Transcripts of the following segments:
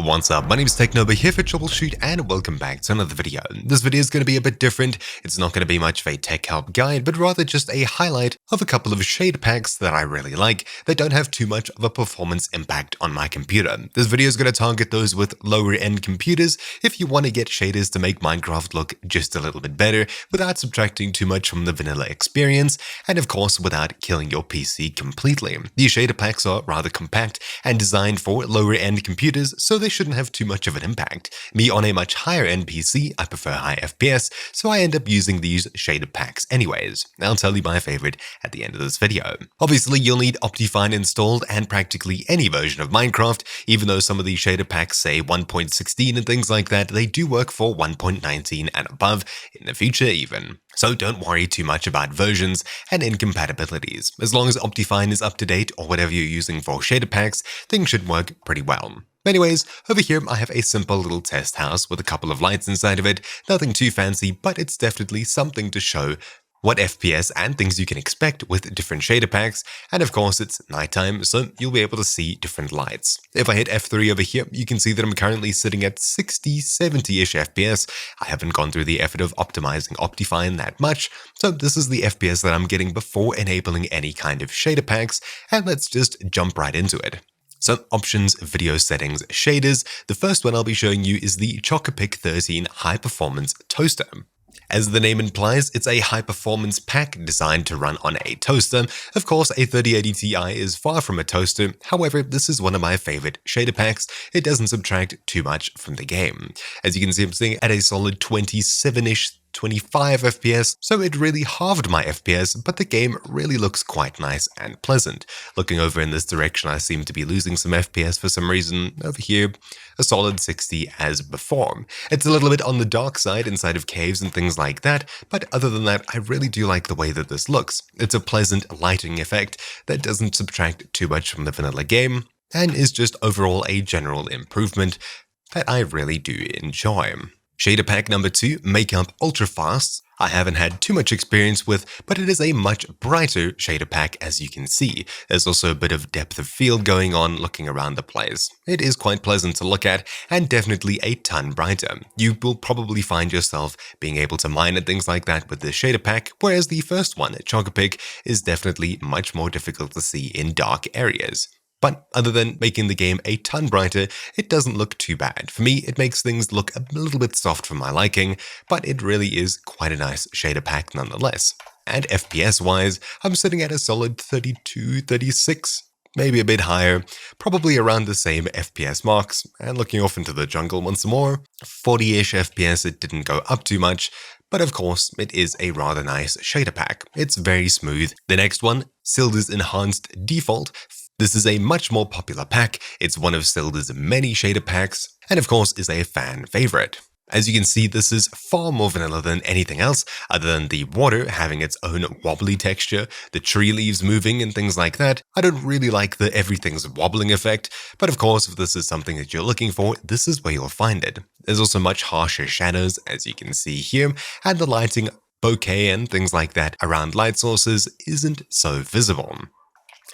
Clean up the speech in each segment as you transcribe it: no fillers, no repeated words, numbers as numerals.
What's up, my name is Technoba here for Troubleshoot and welcome back to another video. This video is going to be a bit different. It's not going to be much of a tech help guide, but rather just a highlight of a couple of shader packs that I really like that don't have too much of a performance impact on my computer. This video is going to target those with lower end computers if you want to get shaders to make Minecraft look just a little bit better without subtracting too much from the vanilla experience and of course without killing your PC completely. These shader packs are rather compact and designed for lower end computers, so they shouldn't have too much of an impact. Me on a much higher end PC, I prefer high FPS, so I end up using these shader packs anyways. I'll tell you my favorite at the end of this video. Obviously, you'll need Optifine installed and practically any version of Minecraft. Even though some of these shader packs say 1.16 and things like that, they do work for 1.19 and above in the future even. So don't worry too much about versions and incompatibilities. As long as Optifine is up to date or whatever you're using for shader packs, things should work pretty well. Anyways, over here I have a simple little test house with a couple of lights inside of it. Nothing too fancy, but it's definitely something to show what FPS and things you can expect with different shader packs. And of course it's nighttime, so you'll be able to see different lights. If I hit F3 over here, you can see that I'm currently sitting at 60-70-ish FPS. I haven't gone through the effort of optimizing Optifine that much, so this is the FPS that I'm getting before enabling any kind of shader packs, and let's just jump right into it. So options, video settings, shaders. The first one I'll be showing you is the Shaderpacks 13 high performance toaster. As the name implies, it's a high-performance pack designed to run on a toaster. Of course, a 3080 Ti is far from a toaster. However, this is one of my favorite shader packs. It doesn't subtract too much from the game. As you can see, I'm sitting at a solid 27-ish 25 FPS, so it really halved my FPS, but the game really looks quite nice and pleasant. Looking over in this direction, I seem to be losing some FPS for some reason. Over here, a solid 60 as before. It's a little bit on the dark side inside of caves and things like that, but other than that, I really do like the way that this looks. It's a pleasant lighting effect that doesn't subtract too much from the vanilla game, and is just overall a general improvement that I really do enjoy. Shader pack number 2, Makeup Ultra Fast. I haven't had too much experience with, but it is a much brighter shader pack as you can see. There's also a bit of depth of field going on looking around the place. It is quite pleasant to look at and definitely a ton brighter. You will probably find yourself being able to mine and things like that with this shader pack, whereas the first one, Shaderpacks, is definitely much more difficult to see in dark areas. But other than making the game a ton brighter, it doesn't look too bad. For me, it makes things look a little bit soft for my liking, but it really is quite a nice shader pack nonetheless. And FPS-wise, I'm sitting at a solid 32, 36, maybe a bit higher, probably around the same FPS marks. And looking off into the jungle once more, 40-ish FPS, it didn't go up too much. But of course, it is a rather nice shader pack. It's very smooth. The next one, Sildur's Enhanced Default. This is a much more popular pack. It's one of Sildur's many shader packs, and of course is a fan favorite. As you can see, this is far more vanilla than anything else, other than the water having its own wobbly texture, the tree leaves moving and things like that. I don't really like the everything's wobbling effect, but of course if this is something that you're looking for, this is where you'll find it. There's also much harsher shadows, as you can see here, and the lighting, bokeh and things like that around light sources isn't so visible.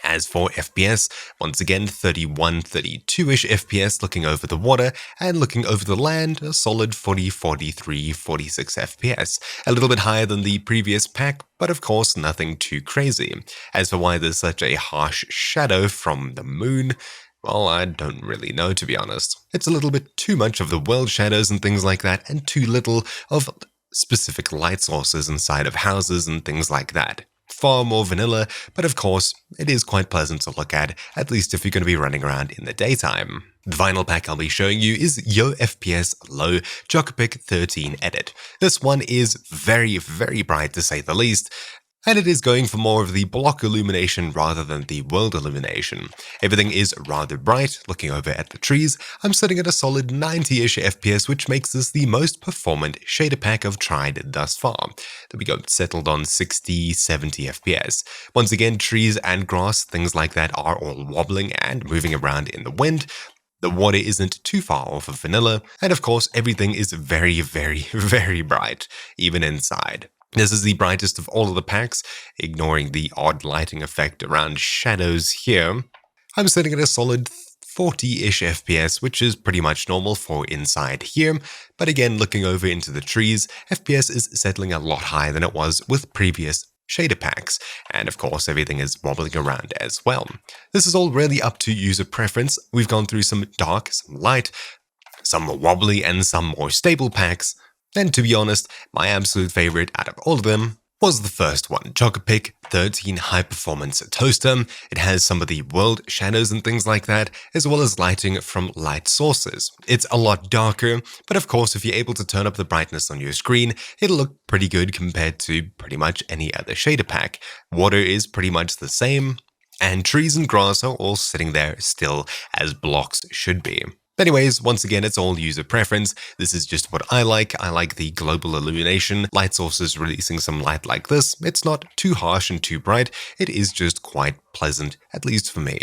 As for FPS, once again 31, 32-ish FPS looking over the water, and looking over the land, a solid 40, 43, 46 FPS. A little bit higher than the previous pack, but of course nothing too crazy. As for why there's such a harsh shadow from the moon, well, I don't really know, to be honest. It's a little bit too much of the world shadows and things like that, and too little of specific light sources inside of houses and things like that. Far more vanilla, but of course, it is quite pleasant to look at least if you're going to be running around in the daytime. The final pack I'll be showing you is YoFPS Low Shaderpacks 13 Edit. This one is very, very bright to say the least, and it is going for more of the block illumination rather than the world illumination. Everything is rather bright. Looking over at the trees, I'm sitting at a solid 90-ish FPS, which makes this the most performant shader pack I've tried thus far. There we go, settled on 60, 70 FPS. Once again, trees and grass, things like that are all wobbling and moving around in the wind. The water isn't too far off of vanilla, and of course everything is very, very, very bright, even inside. This is the brightest of all of the packs, ignoring the odd lighting effect around shadows here. I'm sitting at a solid 40-ish FPS, which is pretty much normal for inside here. But again, looking over into the trees, FPS is settling a lot higher than it was with previous shader packs, and of course everything is wobbling around as well. This is all really up to user preference. We've gone through some dark, some light, some more wobbly, and some more stable packs, and to be honest, my absolute favorite out of all of them was the first one, Chocopic 13 High Performance Toaster. It has some of the world shadows and things like that, as well as lighting from light sources. It's a lot darker, but of course if you're able to turn up the brightness on your screen, it'll look pretty good compared to pretty much any other shader pack. Water is pretty much the same, and trees and grass are all sitting there still as blocks should be. Anyways, once again, it's all user preference. This is just what I like. I like the global illumination, light sources releasing some light like this. It's not too harsh and too bright. It is just quite pleasant, at least for me.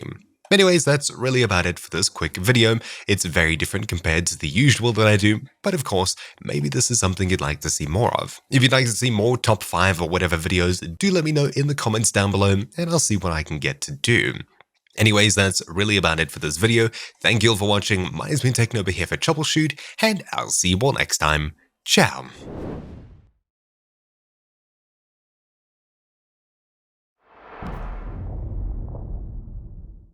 Anyways, that's really about it for this quick video. It's very different compared to the usual that I do, but of course, maybe this is something you'd like to see more of. If you'd like to see more top 5 or whatever videos, do let me know in the comments down below, and I'll see what I can get to do. Anyways, that's really about it for this video. Thank you all for watching. My name's been Techno here for Troubleshoot, and I'll see you all next time. Ciao.